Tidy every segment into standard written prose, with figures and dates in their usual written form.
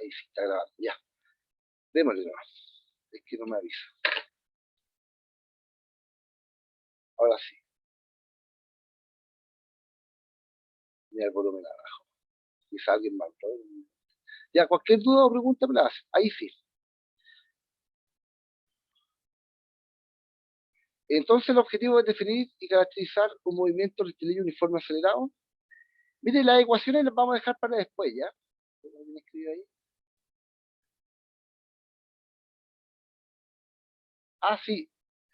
ahí sí está grabando, ya. Démosle nomás. Es que no me avisa. Ahora sí. Mira el volumen abajo. Quizá alguien más. Ya, cualquier duda o pregunta me la hace. Ahí sí. Entonces el objetivo es definir y caracterizar un movimiento rectilíneo uniforme acelerado. Mire, las ecuaciones las vamos a dejar para después, ¿ya? ¿Alguien escribe ahí? Ah, sí.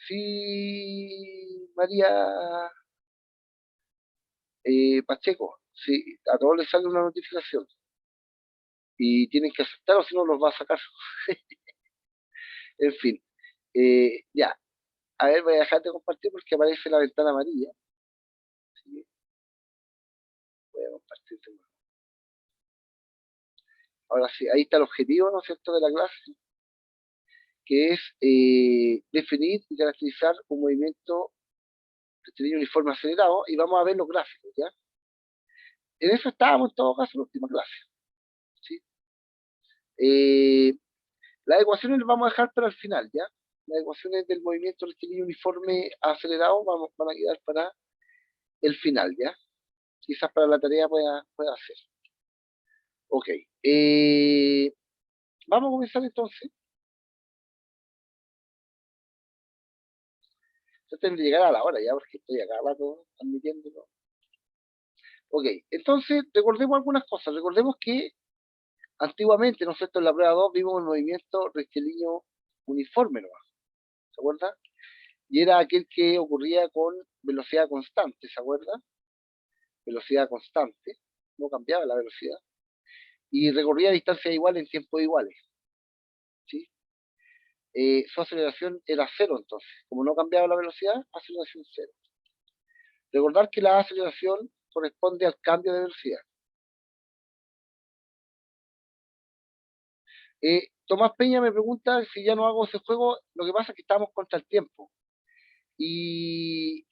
Sí, María Pacheco. Sí, a todos les sale una notificación. Y tienen que aceptar o si no los va a sacar. En fin. Ya. A ver, voy a dejar de compartir porque aparece la ventana amarilla. ¿Sí? Voy a compartir de nuevo. Ahora sí, ahí está el objetivo, ¿no es cierto?, de la clase, que es definir y caracterizar un movimiento rectilíneo uniforme acelerado, y vamos a ver los gráficos, ¿ya? En eso estábamos en todo caso en la última clase, ¿sí? Eh, las ecuaciones las vamos a dejar para el final, ¿ya? Las ecuaciones del movimiento rectilíneo uniforme acelerado van a quedar para el final, ¿ya? Quizás para la tarea pueda hacer. Ok. Vamos a comenzar entonces. Yo tengo que llegar a la hora ya, porque estoy acá rato admitiéndolo. Ok, entonces recordemos algunas cosas. Recordemos que antiguamente, ¿no es cierto?, en la prueba 2 vimos el movimiento rectilíneo uniforme, ¿no? ¿Se acuerda? Y era aquel que ocurría con velocidad constante, ¿se acuerda? Velocidad constante, no cambiaba la velocidad, y recorría distancias iguales en tiempos iguales, ¿sí? Su aceleración era cero entonces, como no cambiaba la velocidad, aceleración cero. Recordar que la aceleración corresponde al cambio de velocidad. Tomás Peña me pregunta si ya no hago ese juego. Lo que pasa es que estamos contra el tiempo. Y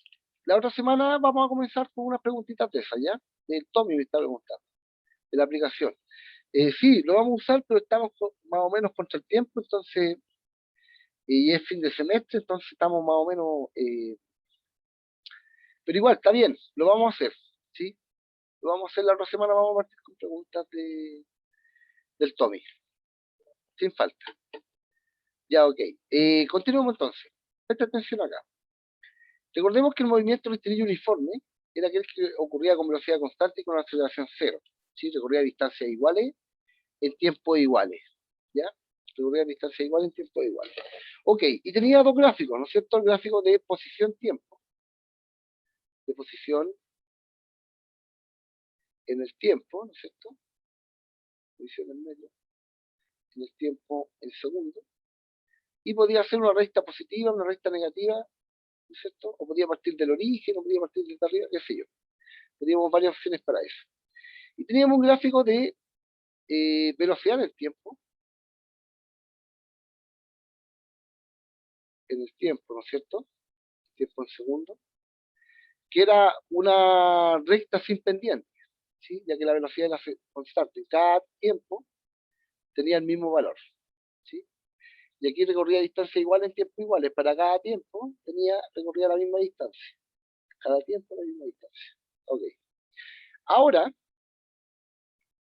la otra semana vamos a comenzar con unas preguntitas de esas, ¿ya? El Tommy me está preguntando, de la aplicación. Sí, lo vamos a usar, pero estamos más o menos contra el tiempo, entonces, y es fin de semestre, entonces estamos más o menos, pero igual, está bien, lo vamos a hacer, ¿sí? Lo vamos a hacer la otra semana, vamos a partir con preguntas del Tommy, sin falta. Ya, ok. Continuemos entonces. Presta atención acá. Recordemos que el movimiento rectilíneo uniforme era aquel que ocurría con velocidad constante y con aceleración cero. ¿Sí? Recorría distancias iguales en tiempos iguales. ¿Ya? Recorría distancias iguales en tiempos iguales. Ok, y tenía dos gráficos, ¿no es cierto? El gráfico de posición-tiempo. De posición en el tiempo, ¿no es cierto? Posición en medio. En el tiempo en segundo. Y podía ser una recta positiva, una recta negativa, ¿no es cierto? O podía partir del origen, o podía partir desde arriba, qué sé yo. Teníamos varias opciones para eso. Y teníamos un gráfico de velocidad en el tiempo, ¿no es cierto? Tiempo en segundo, que era una recta sin pendiente, ¿sí? Ya que la velocidad era constante. En cada tiempo tenía el mismo valor, ¿sí? Y aquí recorría distancia igual en tiempo iguales. Para cada tiempo recorría la misma distancia. Cada tiempo la misma distancia. Ok. Ahora,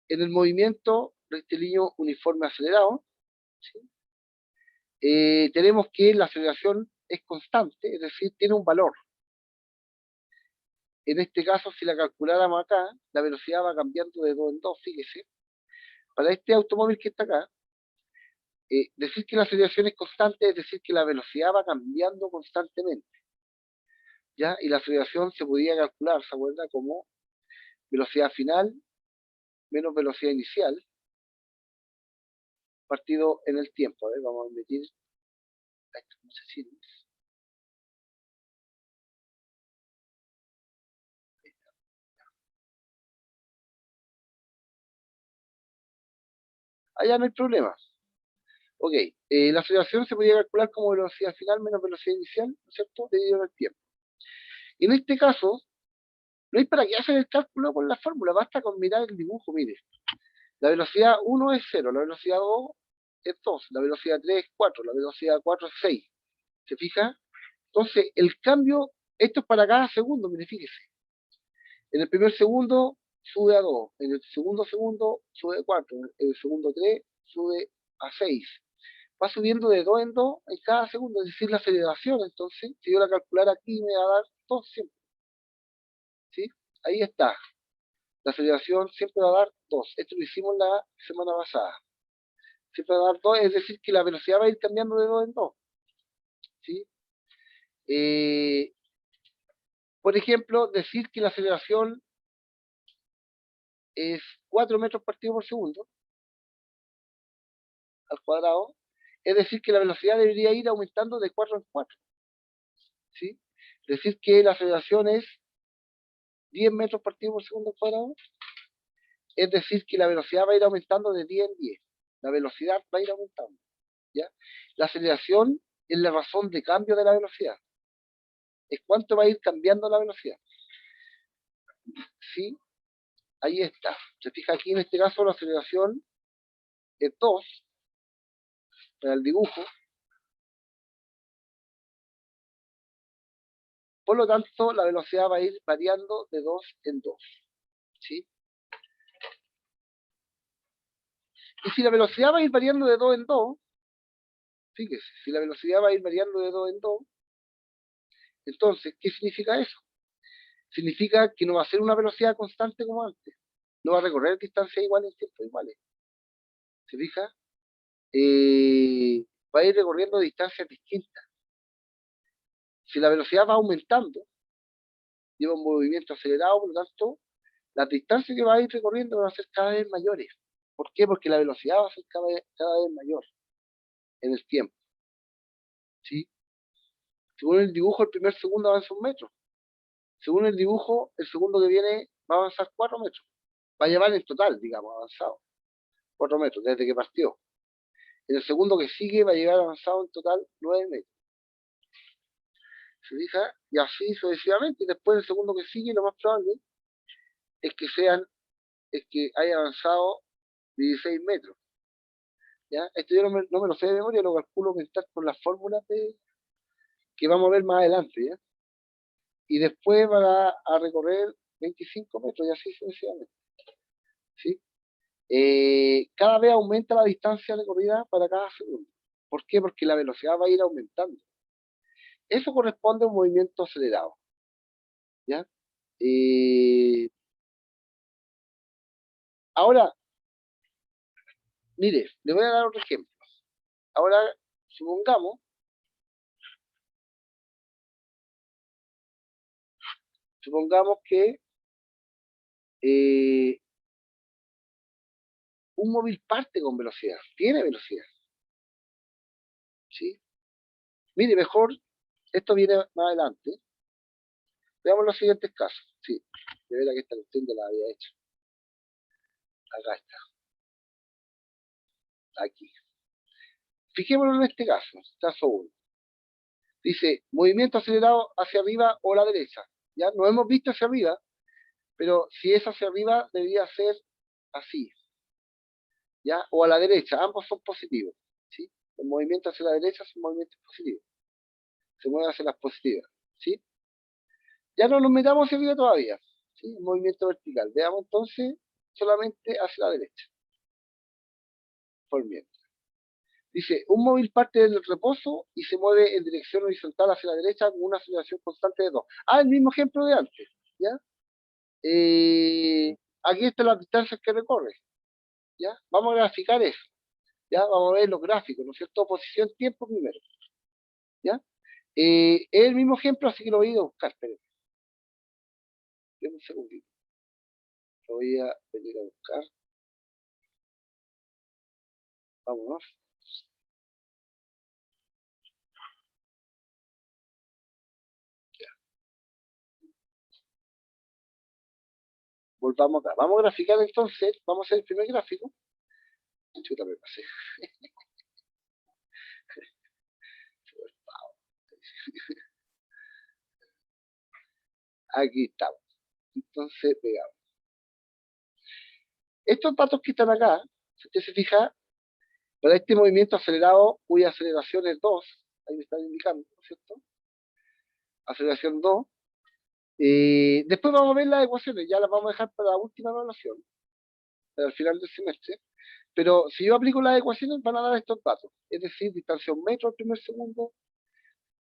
en el movimiento rectilíneo uniforme acelerado, ¿sí? Tenemos que la aceleración es constante, es decir, tiene un valor. En este caso, si la calculáramos acá, la velocidad va cambiando de 2 en 2, fíjese. Para este automóvil que está acá, decir que la aceleración es constante es decir que la velocidad va cambiando constantemente, ¿ya? Y la aceleración se podía calcular, ¿se acuerda? Como velocidad final menos velocidad inicial, partido en el tiempo. A ver, vamos a meter esto, no sé si allá no hay problema. Ok, la aceleración se podía calcular como velocidad final menos velocidad inicial, ¿no es cierto? Dividido en el tiempo. Y en este caso, no hay para qué hacer el cálculo con la fórmula, basta con mirar el dibujo, mire. La velocidad 1 es 0, la velocidad 2 es 2, la velocidad 3 es 4, la velocidad 4 es 6. ¿Se fija? Entonces, el cambio, esto es para cada segundo, mire, fíjese. En el primer segundo sube a 2, en el segundo sube a 4, en el segundo 3 sube a 6. Va subiendo de 2 en 2 en cada segundo, es decir, la aceleración, entonces, si yo la calculara aquí, me va a dar 2 siempre. ¿Sí? Ahí está. La aceleración siempre va a dar 2. Esto lo hicimos la semana pasada. Siempre va a dar 2, es decir, que la velocidad va a ir cambiando de 2 en 2. ¿Sí? Eh, por ejemplo, decir que la aceleración es 4 metros partido por segundo al cuadrado, es decir, que la velocidad debería ir aumentando de 4 en 4. ¿Sí? Decir que la aceleración es 10 metros partido por segundo al cuadrado, es decir, que la velocidad va a ir aumentando de 10 en 10. La velocidad va a ir aumentando. ¿Ya? La aceleración es la razón de cambio de la velocidad. Es cuánto va a ir cambiando la velocidad. ¿Sí? Ahí está. Se fija aquí en este caso la aceleración es 2 para el dibujo. Por lo tanto, la velocidad va a ir variando de 2 en 2. ¿Sí? Y si la velocidad va a ir variando de 2 en 2, fíjese, si la velocidad va a ir variando de 2 en 2, entonces, ¿qué significa eso? Significa que no va a ser una velocidad constante como antes. No va a recorrer distancias iguales en tiempo iguales. ¿Se fija? Va a ir recorriendo distancias distintas. Si la velocidad va aumentando, lleva un movimiento acelerado, por lo tanto, las distancias que va a ir recorriendo van a ser cada vez mayores. ¿Por qué? Porque la velocidad va a ser cada vez mayor en el tiempo. ¿Sí? Según el dibujo, el primer segundo avanza 1 metro. Según el dibujo, el segundo que viene va a avanzar 4 metros. Va a llevar en total, digamos, avanzado 4 metros desde que partió. En el segundo que sigue va a llegar avanzado en total 9 metros. ¿Se fija? Y así sucesivamente. Y después el segundo que sigue, lo más probable es que haya avanzado 16 metros. ¿Ya? Esto yo no me lo sé de memoria, lo calculo mental con las fórmulas que vamos a ver más adelante. ¿Ya? Y después va a recorrer 25 metros y así sucesivamente. ¿Sí? Cada vez aumenta la distancia recorrida para cada segundo. ¿Por qué? Porque la velocidad va a ir aumentando. Eso corresponde a un movimiento acelerado. ¿Ya? Ahora, mire, le voy a dar otro ejemplo. Ahora, supongamos, supongamos que eh, un móvil parte con velocidad, tiene velocidad. ¿Sí? Mire, mejor, esto viene más adelante. Veamos los siguientes casos. Sí, de verdad que esta cuestión de la había hecho. Acá está, aquí. Fijémonos en este caso, caso 1. Dice, movimiento acelerado hacia arriba o a la derecha. Ya no hemos visto hacia arriba, pero si es hacia arriba, debería ser así. ¿Ya? O a la derecha, ambos son positivos. ¿Sí? El movimiento hacia la derecha es un movimiento positivo. Se mueve hacia las positivas. ¿Sí? Ya no nos metamos hacia arriba todavía. ¿Sí? Un movimiento vertical. Veamos entonces solamente hacia la derecha. Por mientras. Dice, un móvil parte del reposo y se mueve en dirección horizontal hacia la derecha con una aceleración constante de 2. Ah, el mismo ejemplo de antes. ¿Ya? Aquí están las distancias que recorre. ¿Ya? Vamos a graficar eso. ¿Ya? Vamos a ver los gráficos, ¿no es cierto? Posición, tiempo primero. ¿Ya? Es el mismo ejemplo, así que lo voy a ir a buscar. Espérenme. Un segundito. Lo voy a venir a buscar. Vámonos. Volvamos acá. Vamos a graficar entonces. Vamos a hacer el primer gráfico. Chuta, me pasé. Aquí estamos. Entonces, pegamos. Estos datos que están acá, si usted se fija, para este movimiento acelerado, cuya aceleración es 2, ahí me están indicando, ¿no es cierto? Aceleración 2. Después vamos a ver las ecuaciones, ya las vamos a dejar para la última evaluación, para el final del semestre. Pero si yo aplico las ecuaciones, van a dar estos datos. Es decir, distancia 1 metro al primer segundo,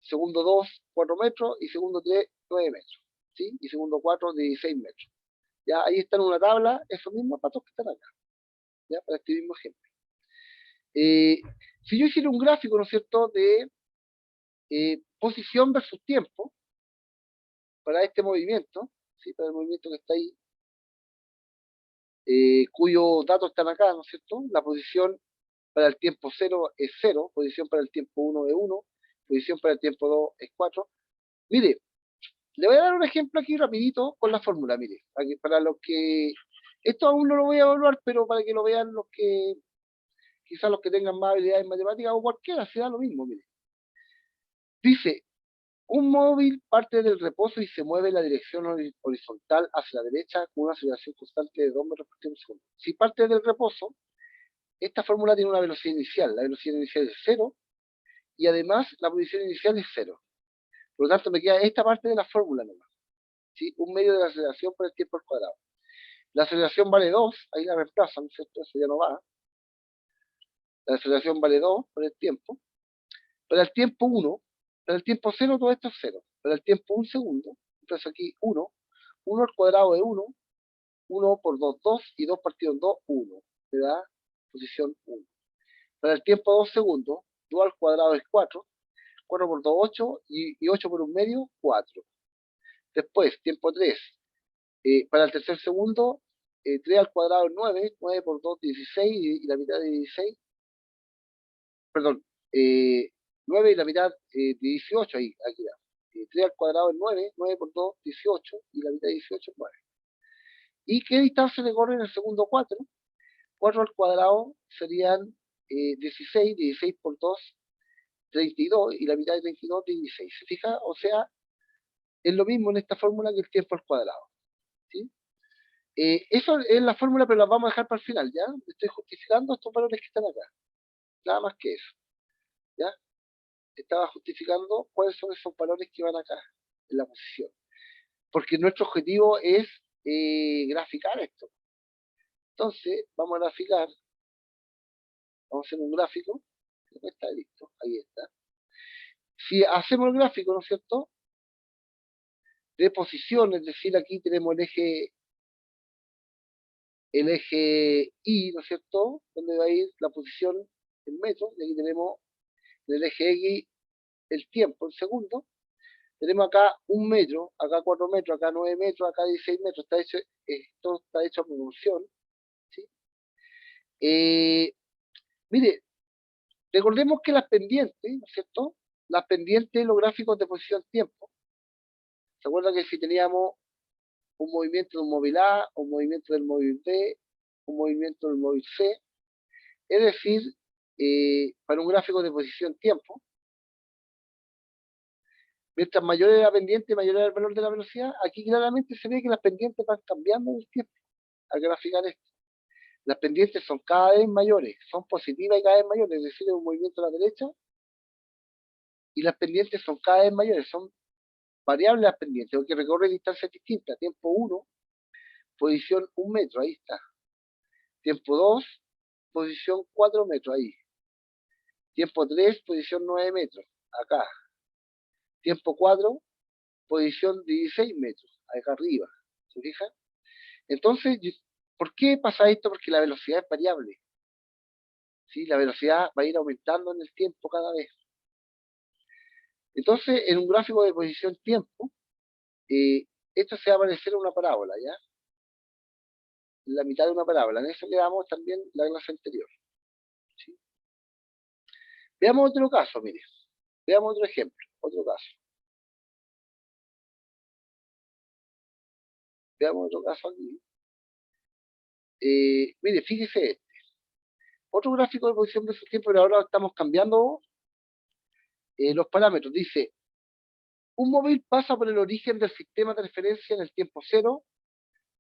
segundo 2, 4 metros, y segundo 3, 9 metros. ¿Sí? Y segundo 4, 16 metros. Ya ahí están en una tabla esos mismos datos que están acá. ¿Ya? Para este mismo ejemplo. Si yo hiciera un gráfico, ¿no es cierto?, de posición versus tiempo, para este movimiento, ¿sí? Para el movimiento que está ahí, cuyos datos están acá, ¿no es cierto? La posición para el tiempo 0 es 0, posición para el tiempo 1 es 1, posición para el tiempo 2 es 4. Mire, le voy a dar un ejemplo aquí rapidito con la fórmula, mire, para los que, esto aún no lo voy a evaluar, pero para que lo vean los que, quizás los que tengan más habilidades en matemáticas o cualquiera, se da lo mismo, mire. Dice, un móvil parte del reposo y se mueve en la dirección horizontal hacia la derecha con una aceleración constante de 2 metros por segundo. Si parte del reposo, esta fórmula tiene una velocidad inicial. La velocidad inicial es 0 y además la posición inicial es 0. Por lo tanto, me queda esta parte de la fórmula nomás. ¿Sí? Un medio de la aceleración por el tiempo al cuadrado. La aceleración vale 2, ahí la reemplazan, ¿no es cierto? Eso ya no va. La aceleración vale 2 por el tiempo. Para el tiempo 1, para el tiempo 0 todo esto es 0. Para el tiempo 1 segundo, entonces aquí 1, 1 al cuadrado de 1, 1 por 2, 2, y 2 partido en 2, 1. Me da posición 1. Para el tiempo 2 segundos, 2 al cuadrado es 4, 4 por 2, 8, y 8 por un medio, 4. Después, tiempo 3, para el tercer segundo, 3 al cuadrado es 9, 9 por 2, 16, y la mitad de 16, perdón, 9 y la mitad de 18, ahí, aquí da. 3 al cuadrado es 9, 9 por 2, 18, y la mitad de 18 es 9. ¿Y qué distancia le corre en el segundo 4? 4 al cuadrado serían 16, 16 por 2, 32, y la mitad de 32, 16. ¿Se fija? O sea, es lo mismo en esta fórmula que el tiempo al cuadrado. ¿Sí? Eso es la fórmula, pero la vamos a dejar para el final, ¿ya? Estoy justificando estos valores que están acá. Nada más que eso, ¿ya? Estaba justificando cuáles son esos valores que van acá, en la posición. Porque nuestro objetivo es graficar esto. Entonces, vamos a graficar, vamos a hacer un gráfico. Está listo, ahí está. Si hacemos el gráfico, ¿no es cierto?, de posición, es decir, aquí tenemos el eje Y, ¿no es cierto?, donde va a ir la posición en metros, y aquí tenemos en el eje X el tiempo en segundos. Tenemos acá 1 metro, acá 4 metros, acá 9 metros, acá 16 metros, esto está hecho a proporción, ¿sí? Mire, recordemos que las pendientes, ¿no es cierto?, las pendientes, los gráficos de posición-tiempo, ¿se acuerdan que si teníamos un movimiento de un móvil A, un movimiento del móvil B, un movimiento del móvil C? Es decir, para un gráfico de posición-tiempo, mientras mayor es la pendiente, mayor es el valor de la velocidad. Aquí claramente se ve que las pendientes van cambiando en el tiempo al graficar esto. Las pendientes son cada vez mayores, son positivas y cada vez mayores, es decir, es un movimiento a la derecha, y las pendientes son cada vez mayores, son variables las pendientes, porque recorren distancias distintas. Tiempo 1, posición 1 metro, ahí está. Tiempo 2, posición 4 metros, ahí. Tiempo 3, posición 9 metros, acá. Tiempo 4, posición 16 metros, acá arriba. ¿Se fijan? Entonces, ¿por qué pasa esto? Porque la velocidad es variable. ¿Sí? La velocidad va a ir aumentando en el tiempo cada vez. Entonces, en un gráfico de posición-tiempo, esto se va a parecer a una parábola, ¿ya? La mitad de una parábola. En eso le damos también la clase anterior. ¿Sí? Veamos otro caso, mire. Veamos otro ejemplo, otro caso. Veamos otro caso aquí. Mire, fíjese este. Otro gráfico de posición versus tiempo, pero ahora estamos cambiando los parámetros. Dice, un móvil pasa por el origen del sistema de referencia en el tiempo 0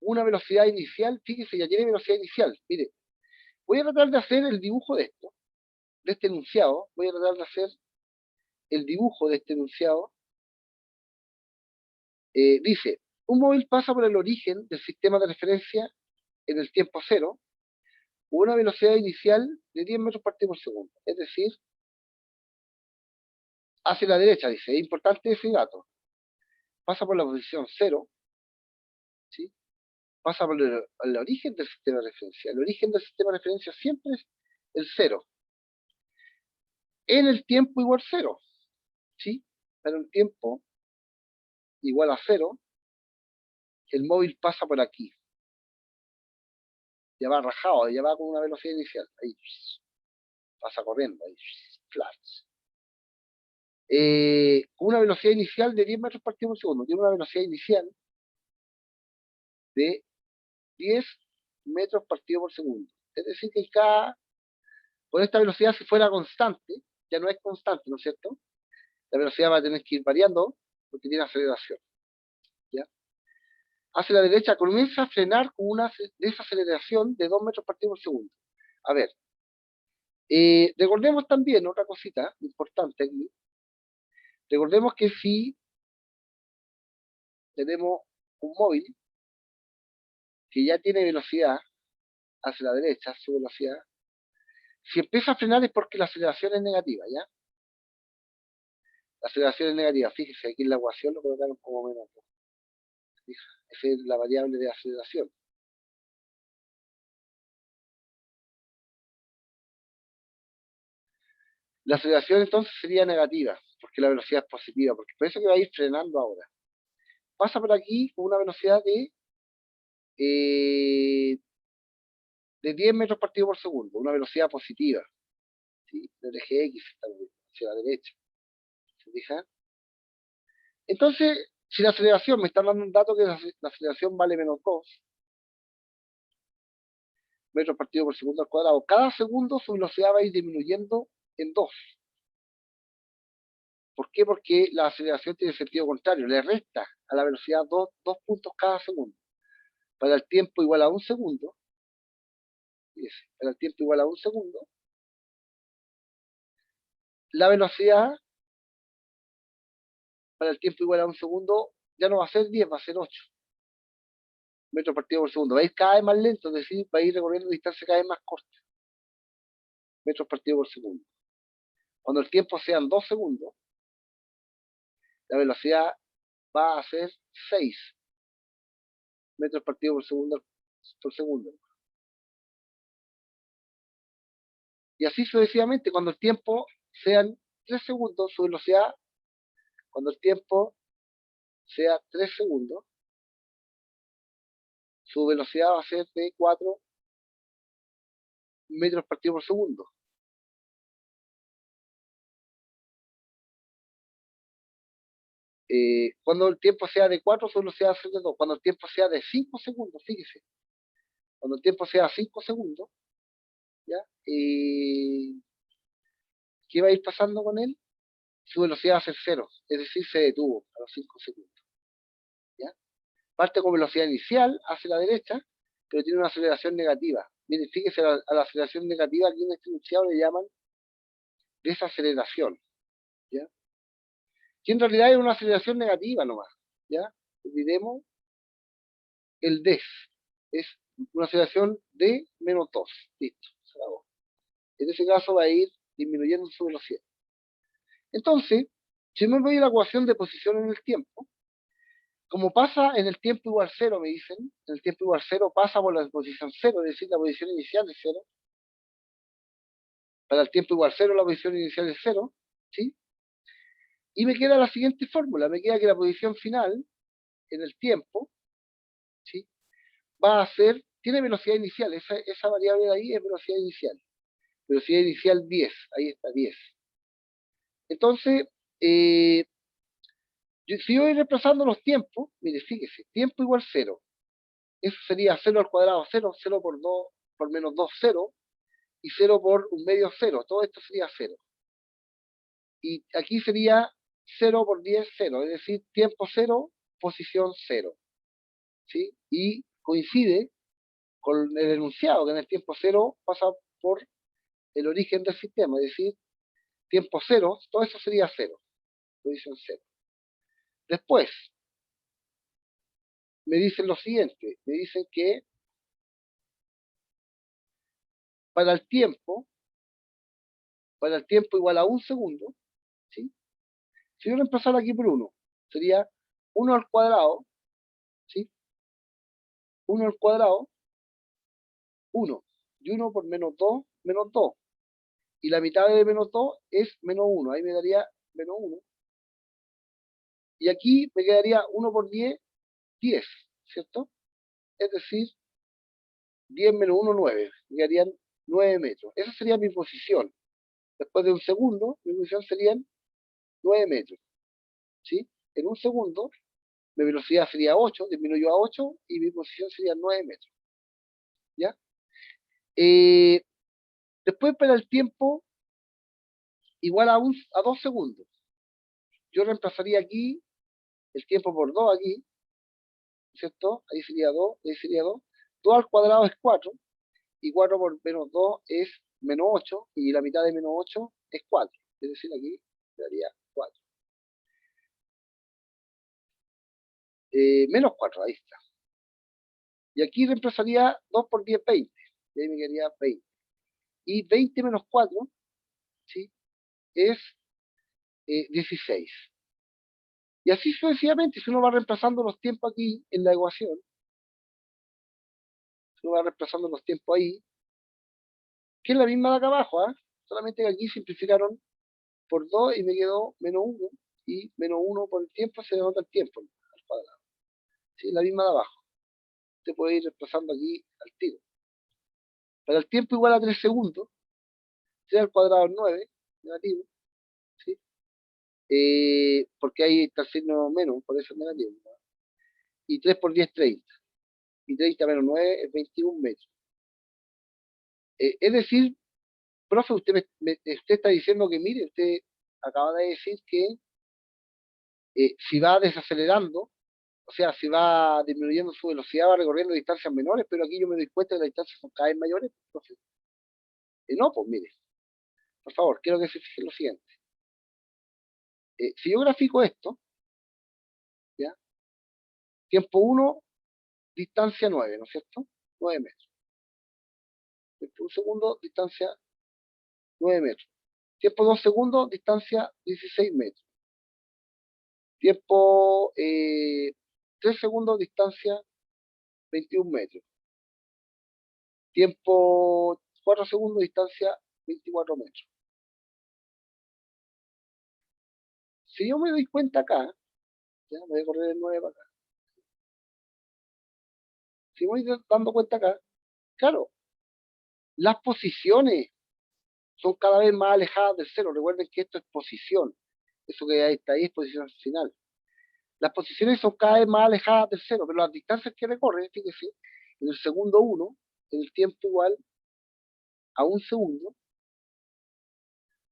una velocidad inicial, fíjese, ya tiene velocidad inicial. Mire, voy a tratar de hacer el dibujo de esto, de este enunciado. Voy a tratar de hacer el dibujo de este enunciado. Dice, un móvil pasa por el origen del sistema de referencia en el tiempo cero, con una velocidad inicial de 10 metros por segundo. Es decir, hacia la derecha, dice, es importante ese dato. Pasa por la posición cero, ¿sí? Pasa por el origen del sistema de referencia. El origen del sistema de referencia siempre es el cero. En el tiempo igual cero, ¿sí? Pero en tiempo igual a cero, el móvil pasa por aquí. Ya va rajado, ya va con una velocidad inicial. Ahí pasa corriendo, ahí flash. Con una velocidad inicial de 10 metros por segundo. Tiene una velocidad inicial de 10 metros por segundo. Es decir, que con esta velocidad, si fuera constante, ya no es constante, ¿no es cierto? La velocidad va a tener que ir variando porque tiene aceleración. ¿Ya? Hacia la derecha comienza a frenar con una desaceleración de 2 metros por segundo. A ver, recordemos también otra cosita importante aquí. Recordemos que si tenemos un móvil que ya tiene velocidad hacia la derecha, su velocidad, si empieza a frenar es porque la aceleración es negativa, ¿ya? La aceleración es negativa. Fíjese, aquí en la ecuación lo colocaron como menos. Esa es la variable de aceleración. La aceleración entonces sería negativa, porque la velocidad es positiva, porque por eso que va a ir frenando ahora. Pasa por aquí con una velocidad eh, de 10 metros por segundo, una velocidad positiva, ¿sí? Del eje X hacia la derecha. ¿Se fijan? Entonces, si la aceleración me está dando un dato que la aceleración vale menos 2 metros por segundo al cuadrado, cada segundo su velocidad va a ir disminuyendo en 2. ¿Por qué? Porque la aceleración tiene sentido contrario, le resta a la velocidad 2 puntos cada segundo. Para el tiempo igual a un segundo, para el tiempo igual a un segundo, la velocidad para el tiempo igual a un segundo ya no va a ser 10, va a ser 8 metros por segundo. Va a ir cada vez más lento, es decir, va a ir recorriendo distancias cada vez más cortas, metros por segundo. Cuando el tiempo sean 2 segundos, la velocidad va a ser 6 metros por segundo. Y así sucesivamente, cuando el tiempo sean 3 segundos, su velocidad, cuando el tiempo sea 3 segundos, su velocidad va a ser de 4 metros por segundo. Cuando el tiempo sea de 4, su velocidad va a ser de 2. Cuando el tiempo sea de 5 segundos, fíjese, cuando el tiempo sea 5 segundos, ¿ya? ¿Qué va a ir pasando con él? Su velocidad va a ser 0, es decir, se detuvo a los 5 segundos. ¿Ya? Parte con velocidad inicial hacia la derecha, pero tiene una aceleración negativa. Miren, fíjese, a la aceleración negativa aquí en este enunciado le llaman desaceleración. ¿Ya? Que en realidad es una aceleración negativa nomás. ¿Ya? Olvidemos el des. Es una aceleración de menos 2. Listo, se acabó. En ese caso va a ir disminuyendo su velocidad. Entonces, si me voy a la ecuación de posición en el tiempo, como pasa en el tiempo igual cero, me dicen, en el tiempo igual cero pasa por la posición cero, es decir, la posición inicial es cero. Para el tiempo igual cero, la posición inicial es cero, ¿sí? Y me queda la siguiente fórmula, me queda que la posición final en el tiempo, ¿sí? Va a ser, tiene velocidad inicial, esa variable de ahí es velocidad inicial. Velocidad inicial 10, ahí está, 10. Entonces, si yo voy reemplazando los tiempos, mire, fíjese, tiempo igual cero. Eso sería 0 al cuadrado, 0, 0 por 2, por menos 2, 0, y 0 por un medio 0. Todo esto sería 0. Y aquí sería 0 por 10, 0, es decir, tiempo 0, posición 0. ¿Sí? Y coincide con el enunciado, que en el tiempo cero pasa por el origen del sistema, es decir, tiempo cero, todo eso sería cero, posición cero. Después, me dicen lo siguiente, me dicen que para el tiempo igual a un segundo, ¿sí? Si yo reemplazara aquí por 1, sería 1 al cuadrado, ¿sí? 1 al cuadrado, 1. Y 1 por menos 2, menos 2. Y la mitad de menos 2 es menos 1. Ahí me daría menos 1. Y aquí me quedaría 1 por 10, 10, ¿cierto? Es decir, 10 menos 1, 9. Me quedarían 9 metros. Esa sería mi posición. Después de un segundo, mi posición serían 9 metros, ¿sí? En un segundo, mi velocidad sería 8, disminuyó a 8 y mi posición sería 9 metros, ¿ya? Eh, Después para el tiempo igual a 2 segundos. Yo reemplazaría aquí el tiempo por 2 aquí, ¿cierto? Ahí sería 2, ahí sería 2. 2 al cuadrado es 4, y 4 por menos 2 es menos 8, y la mitad de menos 8 es 4. Es decir, aquí daría 4. Menos 4, ahí está. Y aquí reemplazaría 2 por 10, 20. Y ahí me quedaría 20. Y 20 menos 4, ¿sí? Es 16. Y así sucesivamente, si uno va reemplazando los tiempos aquí en la ecuación, si uno va reemplazando los tiempos ahí, que es la misma de acá abajo, ¿ah? Solamente que aquí simplificaron por 2 y me quedó menos 1, y menos 1 por el tiempo se denota el tiempo al cuadrado. ¿Sí? La misma de abajo. Usted puede ir reemplazando aquí al tiro. Para el tiempo igual a 3 segundos, 3 al cuadrado es 9, negativo, ¿sí? Porque ahí está el signo menos, por eso es negativo, ¿no? Y 3 por 10, 30. Y 30 menos 9 es 21 metros. Es decir, profe, usted está diciendo que, mire, usted acaba de decir que si va desacelerando, o sea, si va disminuyendo su velocidad, va recorriendo distancias menores, pero aquí yo me doy cuenta que las distancias son cada vez mayores, profe. No, pues mire, por favor, quiero que se fije lo siguiente. Si yo grafico esto, ¿ya? Tiempo 1, distancia 9, ¿no es cierto? 9 metros. Tiempo 1 segundo, distancia 9 metros. Tiempo 2 segundos, distancia 16 metros. Tiempo 3 segundos, distancia 21 metros. Tiempo 4 segundos, distancia 24 metros. Si yo me doy cuenta acá, ya voy a correr el 9 para acá. Si voy dando cuenta acá, claro, las posiciones son cada vez más alejadas del cero. Recuerden que esto es posición. Eso que está ahí es posición final. Las posiciones son cada vez más alejadas del cero, pero las distancias que recorre, fíjese, en el segundo 1, en el tiempo igual a un segundo,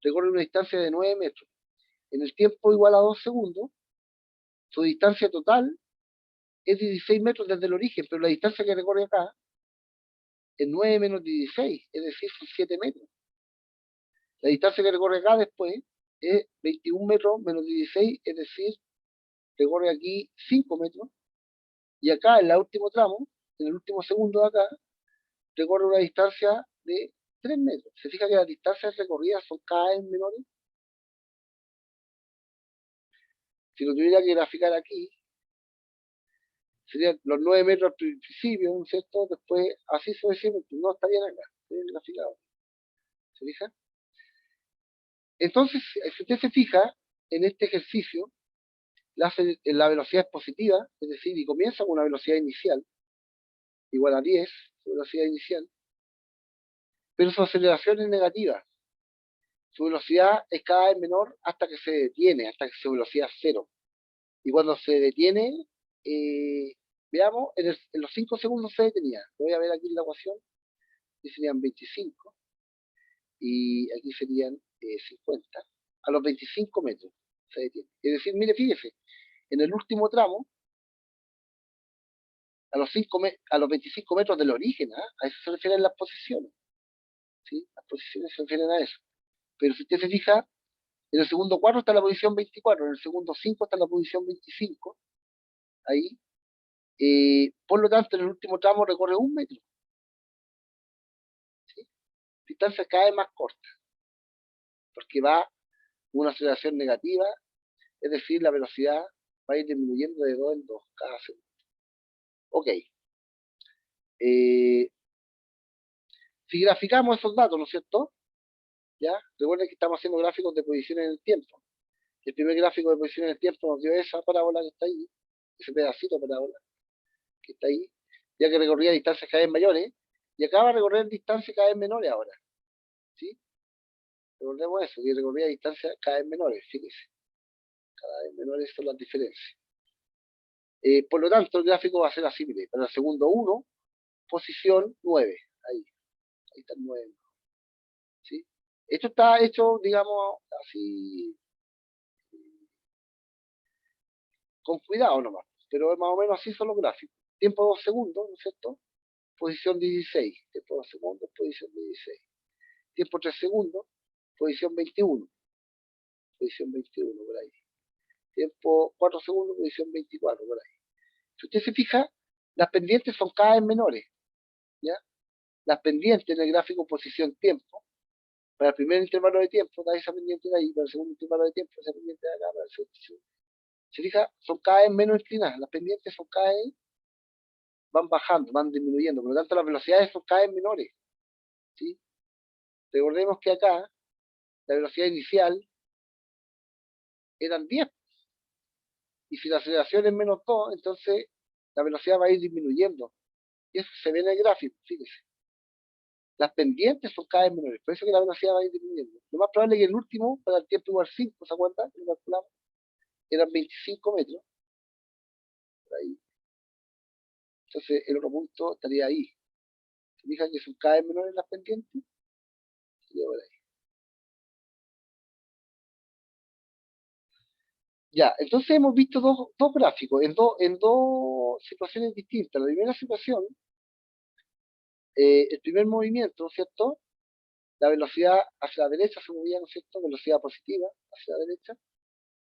recorre una distancia de 9 metros. En el tiempo igual a 2 segundos, su distancia total es 16 metros desde el origen, pero la distancia que recorre acá es 9 menos 16, es decir, son 7 metros. La distancia que recorre acá después es 21 metros menos 16, es decir, recorre aquí 5 metros. Y acá, en el último tramo, en el último segundo de acá, recorre una distancia de 3 metros. ¿Se fija que las distancias recorridas son cada vez menores? Si lo tuviera que graficar aquí, serían los 9 metros al principio, ¿no es cierto? Después, así sucesivamente, no estarían acá, estarían graficados. ¿Se fija? Entonces, si usted se fija, en este ejercicio, la velocidad es positiva, es decir, y comienza con una velocidad inicial, igual a 10, su velocidad inicial, pero su aceleración es negativa. Su velocidad es cada vez menor hasta que se detiene, hasta que su velocidad es cero. Y cuando se detiene, eh, veamos, en los 5 segundos se detenía. Lo voy a ver aquí en la ecuación, aquí serían 25, y aquí serían 50. A los 25 metros se detiene. Es decir, mire, fíjese, en el último tramo, a los 25 metros del origen, ¿ah? A eso se refieren las posiciones, ¿sí? Las posiciones se refieren a eso. Pero si usted se fija, en el segundo 4 está la posición 24, en el segundo 5 está la posición 25, ahí. Por lo tanto, en el último tramo recorre 1 metro, ¿sí? Distancia cada vez más corta, porque va una aceleración negativa, es decir, la velocidad va a ir disminuyendo de 2 en 2 cada segundo. Ok. Si graficamos esos datos, ¿no es cierto? ¿Ya? Recuerden que estamos haciendo gráficos de posiciones en el tiempo. El primer gráfico de posiciones en el tiempo nos dio esa parábola que está ahí, ese pedacito de parábola que está ahí, ya que recorría distancias cada vez mayores, y acaba de recorrer distancias cada vez menores ahora, ¿sí? Recordemos eso, que recorría distancias cada vez menores, fíjense, cada vez menores son las diferencias. Por lo tanto, el gráfico va a ser así, mire, para el segundo 1, posición 9, ahí está el 9, ¿sí? Esto está hecho, digamos, así, con cuidado nomás, pero más o menos así son los gráficos. Tiempo 2 segundos, ¿no es cierto? Posición 16, tiempo 2 segundos, posición 16. Tiempo 3 segundos, posición 21, posición 21 por ahí. Tiempo 4 segundos, posición 24 por ahí. Si usted se fija, las pendientes son cada vez menores, ¿ya? Las pendientes en el gráfico posición tiempo, para el primer intervalo de tiempo, da esa pendiente de ahí, para el segundo intervalo de tiempo, esa pendiente de acá, para el segundo. Se fija, son cada vez menos inclinadas, las pendientes son cada vez, van bajando, van disminuyendo, por lo tanto las velocidades son cada vez menores, ¿sí? Recordemos que acá la velocidad inicial eran 10, y si la aceleración es menos 2, entonces la velocidad va a ir disminuyendo, y eso se ve en el gráfico, fíjese. Las pendientes son cada vez menores, por eso que la velocidad va a ir disminuyendo. Lo más probable es que el último, para el tiempo igual 5, ¿se acuerdan? Lo calculamos, eran 25 metros, por ahí. Entonces el otro punto estaría ahí. ¿Se fijan que son cada vez menores las pendientes? Sería por ahí. Ya, entonces hemos visto dos gráficos en dos situaciones distintas. La primera situación, el primer movimiento, ¿cierto? La velocidad hacia la derecha se movía, ¿no es cierto? Velocidad positiva hacia la derecha.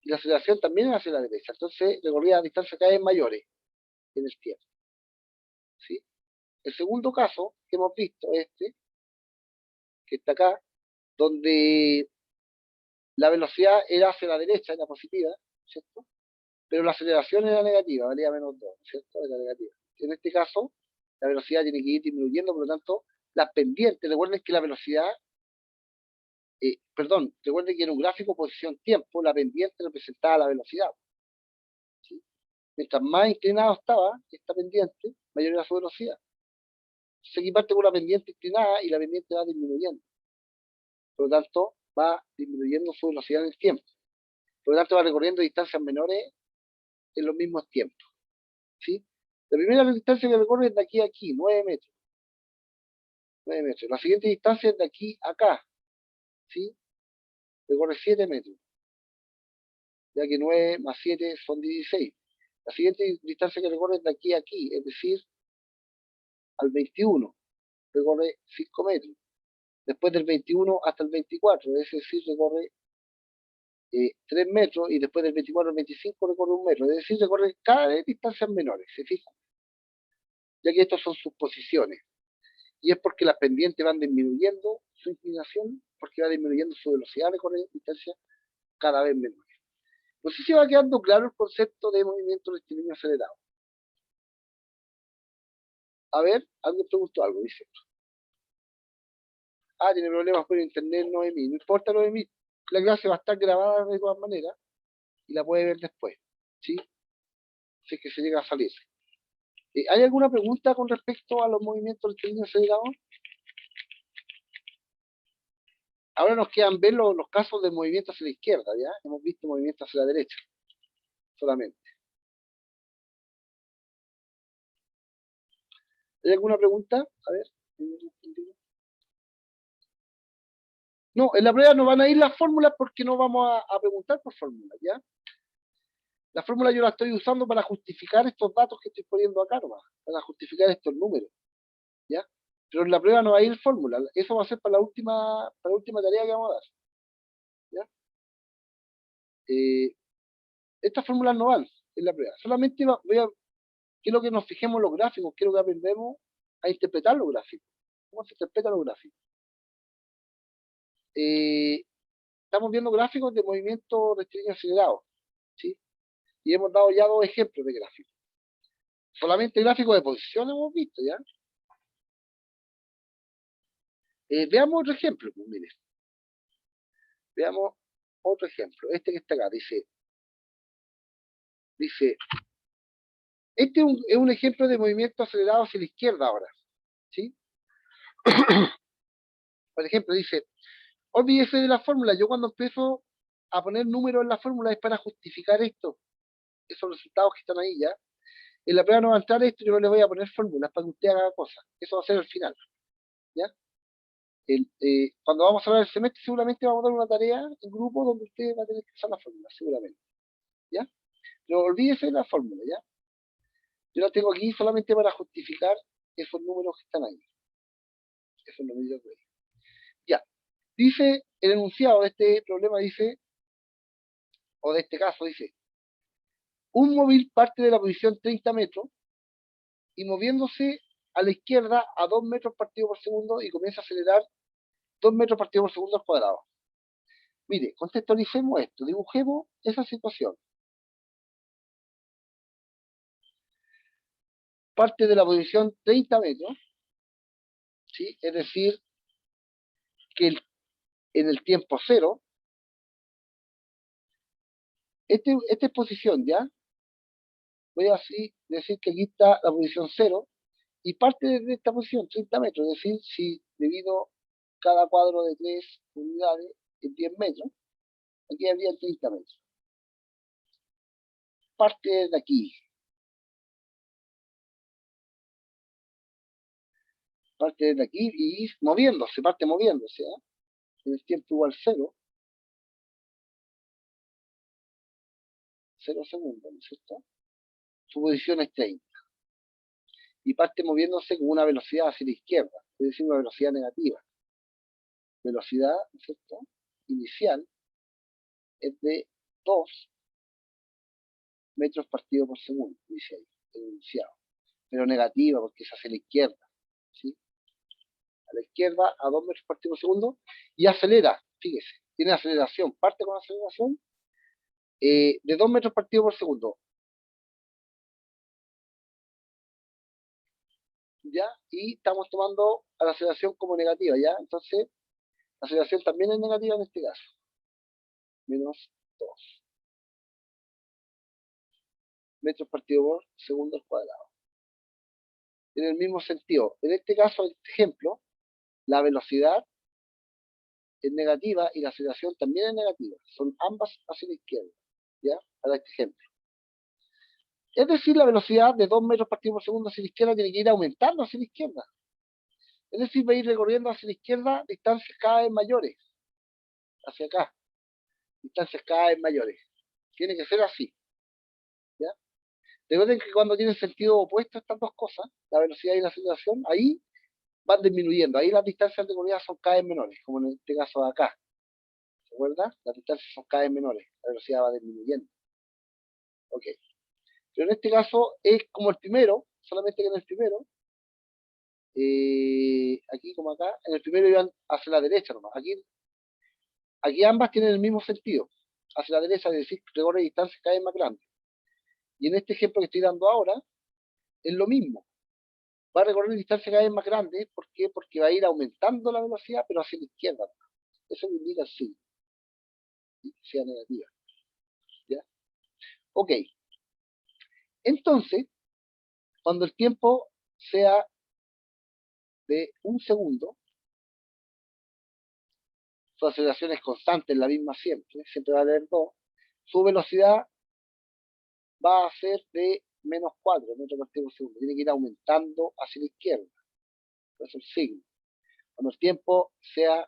Y la aceleración también hacia la derecha. Entonces recorría distancias cada vez mayores en el tiempo, ¿sí? El segundo caso que hemos visto, que está acá, donde la velocidad era hacia la derecha, era positiva, ¿cierto? Pero la aceleración era negativa, valía menos 2, ¿cierto? Era negativa. En este caso, la velocidad tiene que ir disminuyendo, por lo tanto, las pendientes, recuerden que la velocidad, recuerden que en un gráfico posición-tiempo, la pendiente representaba la velocidad, ¿sí? Mientras más inclinado estaba esta pendiente, mayor era su velocidad. Entonces aquí parte con la pendiente inclinada y la pendiente va disminuyendo. Por lo tanto, va disminuyendo su velocidad en el tiempo. Por lo tanto, va recorriendo distancias menores en los mismos tiempos, ¿sí? La primera distancia que recorre es de aquí a aquí, 9 metros. 9 metros. La siguiente distancia es de aquí a acá, ¿sí? Recorre 7 metros, ya que 9 más 7 son 16. La siguiente distancia que recorre es de aquí a aquí, es decir, al 21, recorre 5 metros. Después del 21 hasta el 24, es decir, recorre 3 metros, y después del 24 al 25 recorre 1 metro, es decir, recorre cada vez distancias menores, ¿se fijan? Ya que estas son sus posiciones. Y es porque las pendientes van disminuyendo su inclinación, porque va disminuyendo su velocidad de recorrer distancias cada vez menores. No sé si va quedando claro el concepto de movimiento rectilíneo acelerado. A ver, alguien preguntó algo, dice. Ah, tiene problemas con internet, Noemí. No importa, Noemí, la clase va a estar grabada de todas maneras y la puede ver después, ¿sí? Si es que se llega a salir. ¿Hay alguna pregunta con respecto a los movimientos rectilíneos acelerados? Ahora nos quedan ver los casos de movimientos hacia la izquierda, ¿ya? Hemos visto movimientos hacia la derecha, solamente. ¿Hay alguna pregunta? A ver. No, en la prueba no van a ir las fórmulas porque no vamos a preguntar por fórmulas, ¿ya? La fórmula yo la estoy usando para justificar estos datos que estoy poniendo acá nomás, para justificar estos números, ¿ya? Pero en la prueba no va a ir fórmula, eso va a ser para la última tarea que vamos a dar, ¿ya? Estas fórmulas no van en la prueba, solamente quiero que nos fijemos en los gráficos, quiero que aprendamos a interpretar los gráficos, cómo se interpretan los gráficos. Estamos viendo gráficos de movimiento rectilíneo acelerado, ¿sí? Y hemos dado ya 2 ejemplos de gráficos. Solamente gráficos de posición hemos visto, ¿ya? Veamos otro ejemplo, pues mire. Veamos otro ejemplo. Este que está acá, dice, este es un ejemplo de movimiento acelerado hacia la izquierda ahora, ¿sí? Por ejemplo, dice, olvídese de la fórmula. Yo cuando empiezo a poner números en la fórmula es para justificar esto, esos resultados que están ahí, ¿ya? En la prueba no va a entrar esto, yo no le voy a poner fórmulas para que usted haga cosas. Eso va a ser el final, ¿ya? Cuando vamos a hablar del semestre, seguramente vamos a dar una tarea en grupo donde usted va a tener que usar la fórmula, seguramente, ¿ya? Pero olvídese de la fórmula, ¿ya? Yo la tengo aquí solamente para justificar esos números que están ahí. Esos números de ahí. Ya. Dice el enunciado de este problema, dice, o de este caso, dice, un móvil parte de la posición 30 metros y moviéndose a la izquierda a 2 metros partido por segundo y comienza a acelerar 2 metros partido por segundo al cuadrado. Mire, contextualicemos esto, dibujemos esa situación. Parte de la posición 30 metros, ¿sí? Es decir, que en el tiempo cero, esta es posición, ¿ya? Voy a así decir que aquí está la posición 0 y parte de esta posición 30 metros, es decir, si divido cada cuadro de 3 unidades en 10 metros, aquí habría 30 metros. Parte de aquí, parte de aquí y moviéndose, parte moviéndose, ¿eh? En el tiempo igual 0, 0 segundos, ¿no es cierto? Su posición es 30 y parte moviéndose con una velocidad hacia la izquierda, es decir, una velocidad negativa. Velocidad, ¿no es cierto? Inicial es de 2 metros partido por segundo, dice ahí, el enunciado. Pero negativa porque es hacia la izquierda, ¿sí? A la izquierda a 2 metros partido por segundo y acelera, fíjese, tiene aceleración, parte con aceleración de 2 metros partido por segundo. ¿Ya? Y estamos tomando a la aceleración como negativa, ¿ya? Entonces, la aceleración también es negativa en este caso. Menos 2 metros partido por segundo al cuadrado. En el mismo sentido, en este caso, en este ejemplo, la velocidad es negativa y la aceleración también es negativa. Son ambas hacia la izquierda, ¿ya? Para este ejemplo. Es decir, la velocidad de 2 metros partido por segundo hacia la izquierda tiene que ir aumentando hacia la izquierda. Es decir, va a ir recorriendo hacia la izquierda distancias cada vez mayores. Hacia acá. Distancias cada vez mayores. Tiene que ser así. ¿Ya? Recuerden que cuando tienen sentido opuesto estas dos cosas, la velocidad y la aceleración, ahí van disminuyendo. Ahí las distancias de recorrida son cada vez menores, como en este caso de acá. ¿Se acuerdan? Las distancias son cada vez menores. La velocidad va disminuyendo. Ok. Pero en este caso es como el primero, solamente que en el primero, aquí como acá, en el primero iban hacia la derecha nomás. Aquí ambas tienen el mismo sentido. Hacia la derecha, es decir, recorre distancias cada vez más grandes. Y en este ejemplo que estoy dando ahora, es lo mismo. Va a recorrer distancias cada vez más grandes. ¿Por qué? Porque va a ir aumentando la velocidad, pero hacia la izquierda. Eso me indica el signo. Que sea negativa. ¿Ya? Ok. Entonces, cuando el tiempo sea de 1 segundo, su aceleración es constante, la misma siempre va a tener 2, su velocidad va a ser de menos 4 metros por segundo. Tiene que ir aumentando hacia la izquierda. Eso es el signo. Cuando el tiempo sea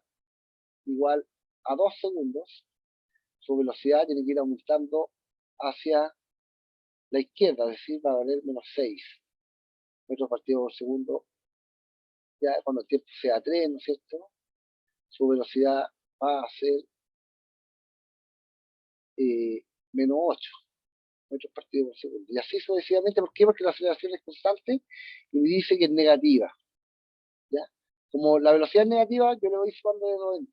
igual a 2 segundos, su velocidad tiene que ir aumentando hacia la izquierda, es decir, va a valer menos 6 metros partido por segundo, ya cuando el tiempo sea 3, ¿no es cierto? Su velocidad va a ser menos 8 metros partido por segundo. Y así sucesivamente, ¿por qué? Porque la aceleración es constante y me dice que es negativa, ¿ya? Como la velocidad es negativa, yo le voy sumando de 90.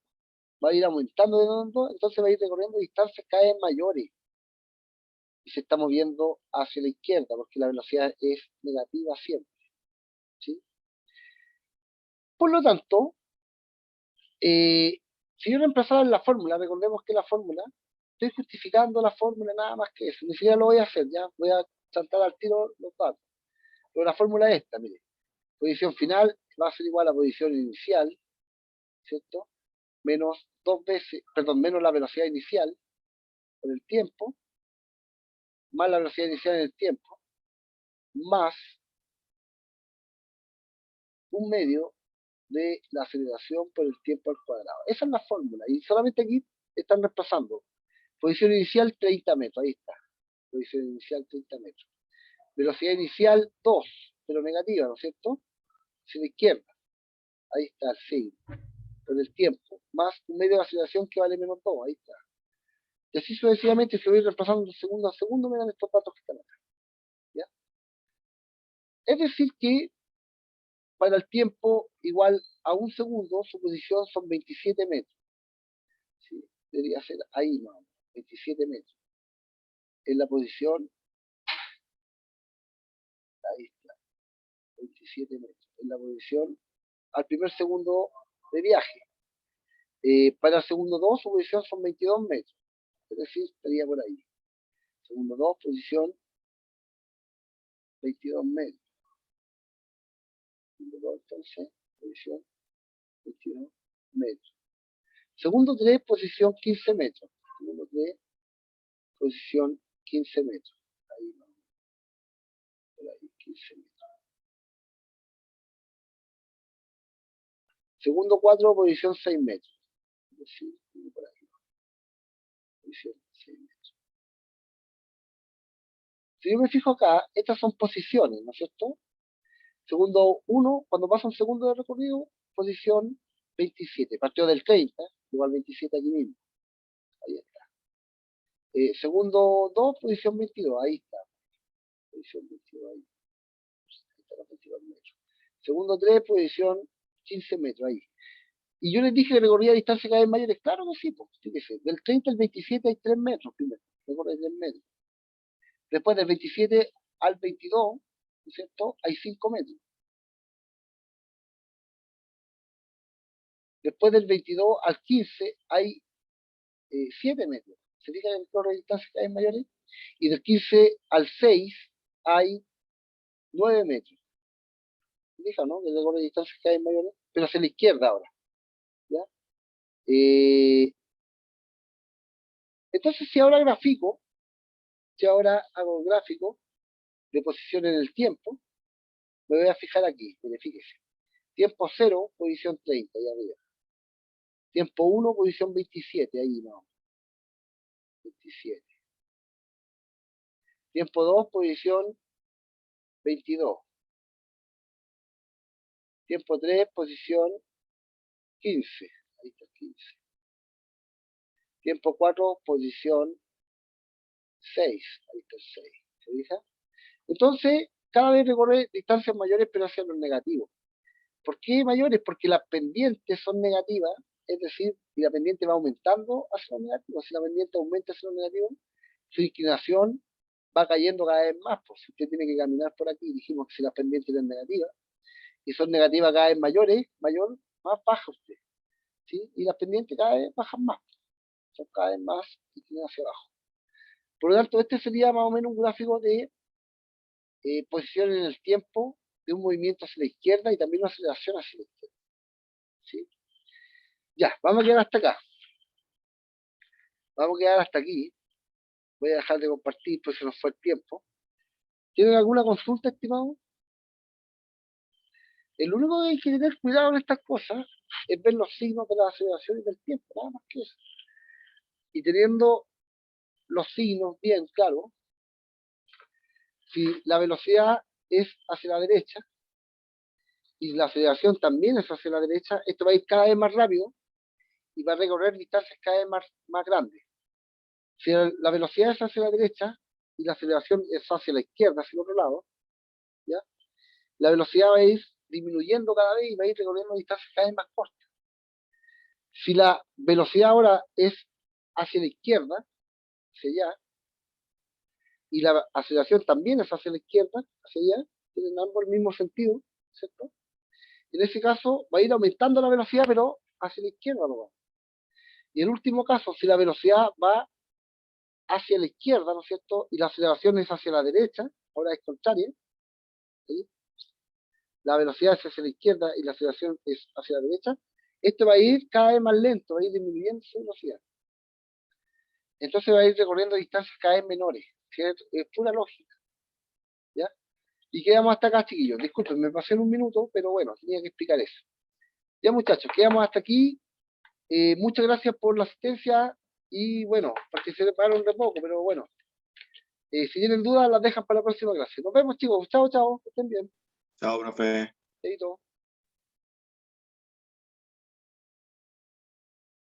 Va a ir aumentando de 90, entonces va a ir recorriendo distancias cada vez mayores y se está moviendo hacia la izquierda porque la velocidad es negativa siempre, ¿sí? Por lo tanto, si yo reemplazara la fórmula, recordemos que la fórmula, estoy justificando la fórmula nada más que eso, ni siquiera lo voy a hacer, ya voy a saltar al tiro los datos. Pero la fórmula es esta, mire, posición final va a ser igual a posición inicial, ¿cierto? Menos dos veces, perdón, menos la velocidad inicial por el tiempo, más la velocidad inicial en el tiempo, más un medio de la aceleración por el tiempo al cuadrado. Esa es la fórmula, y solamente aquí están reemplazando. Posición inicial 30 metros, ahí está. Posición inicial 30 metros. Velocidad inicial 2, pero negativa, ¿no es cierto? Hacia la izquierda. Ahí está el signo. Por el tiempo. Más un medio de aceleración que vale menos 2, ahí está. Y así sucesivamente, si lo voy reemplazando de segundo a segundo, me dan estos datos que están acá. ¿Ya? Es decir que para el tiempo igual a un segundo, su posición son 27 metros. ¿Sí? Debería ser ahí, no, 27 metros. En la posición, ahí está, 27 metros. En la posición al primer segundo de viaje. Para el segundo 2, su posición son 22 metros. Es decir, estaría por ahí. Segundo 2, posición 22 metros. Segundo 2, entonces, posición 22 metros. Segundo 3, posición 15 metros. Segundo 3, posición 15 metros. Ahí vamos. Por ahí, 15 metros. Segundo 4, posición 6 metros. Es decir, por ahí. Posición 6 metros. Si yo me fijo acá, estas son posiciones, ¿no es cierto? Segundo 1, cuando pasa un segundo de recorrido, posición 27. Partió del 30, igual 27 aquí mismo. Ahí está. Segundo 2, posición 22. Ahí está. Posición 22, ahí. Ahí está la 22 metros. Segundo 3, posición 15 metros. Ahí. Y yo les dije que recorría distancias cada vez mayores. Claro que sí, pues. Fíjese. Del 30 al 27 hay 3 metros primero. Recorre 3 metros. Después del 27 al 22, ¿no es cierto? Hay 5 metros. Después del 22 al 15 hay 7 metros. Se fija que recorre distancias cada vez mayores. Y del 15 al 6 hay 9 metros. Se fija, ¿no? Que recorre distancias cada vez mayores. Pero hacia la izquierda ahora. ¿Ya? Entonces, si ahora grafico, si ahora hago gráfico de posición en el tiempo, me voy a fijar aquí. Mire, fíjese. Tiempo 0, posición 30, ahí arriba. Tiempo 1, posición 27, ahí no. 27. Tiempo 2, posición 22. Tiempo 3, posición 15. Ahí está 15. Tiempo 4, posición 6. Ahí está el 6. ¿Se fija? Entonces, cada vez recorre distancias mayores, pero hacia los negativos. ¿Por qué mayores? Porque las pendientes son negativas, es decir, si la pendiente va aumentando hacia los negativos, si la pendiente aumenta hacia los negativos, su inclinación va cayendo cada vez más. Pues si usted tiene que caminar por aquí, dijimos que si las pendientes eran negativas, y son negativas cada vez mayores, más baja usted. ¿Sí? Y las pendientes cada vez bajan más, son cada vez más inclinadas hacia abajo. Por lo tanto, este sería más o menos un gráfico de posición en el tiempo de un movimiento hacia la izquierda y también una aceleración hacia la izquierda. ¿Sí? Ya, vamos a quedar hasta acá. Vamos a quedar hasta aquí. Voy a dejar de compartir, pues se nos fue el tiempo. ¿Tienen alguna consulta, estimado? El único que hay que tener cuidado en estas cosas es ver los signos de la aceleración y del tiempo, nada más que eso. Y teniendo los signos bien claros, Si la velocidad es hacia la derecha y la aceleración también es hacia la derecha, esto va a ir cada vez más rápido y va a recorrer distancias cada vez más grandes. Si la velocidad es hacia la derecha y la aceleración es hacia la izquierda, hacia el otro lado, ¿ya? La velocidad va a ir disminuyendo cada vez y va a ir recorriendo distancias cada vez más cortas. Si la velocidad ahora es hacia la izquierda, hacia allá, y la aceleración también es hacia la izquierda, hacia allá, tienen ambos el mismo sentido, ¿cierto? En ese caso va a ir aumentando la velocidad, pero hacia la izquierda no va. Y en el último caso, si la velocidad va hacia la izquierda, ¿no es cierto? Y la aceleración es hacia la derecha, ahora es contraria, ¿sí? La velocidad es hacia la izquierda y la aceleración es hacia la derecha, esto va a ir cada vez más lento, va a ir disminuyendo su velocidad. Entonces va a ir recorriendo distancias cada vez menores, ¿cierto? Es pura lógica, ¿ya? Y quedamos hasta acá, chiquillos. Disculpen, me pasé en un minuto, pero bueno, tenía que explicar eso. Ya, muchachos, quedamos hasta aquí. Muchas gracias por la asistencia y bueno, participaron de poco, pero bueno, si tienen dudas las dejan para la próxima clase. Nos vemos, chicos. Chao, chao. Que estén bien. Chao, profe. Chaito.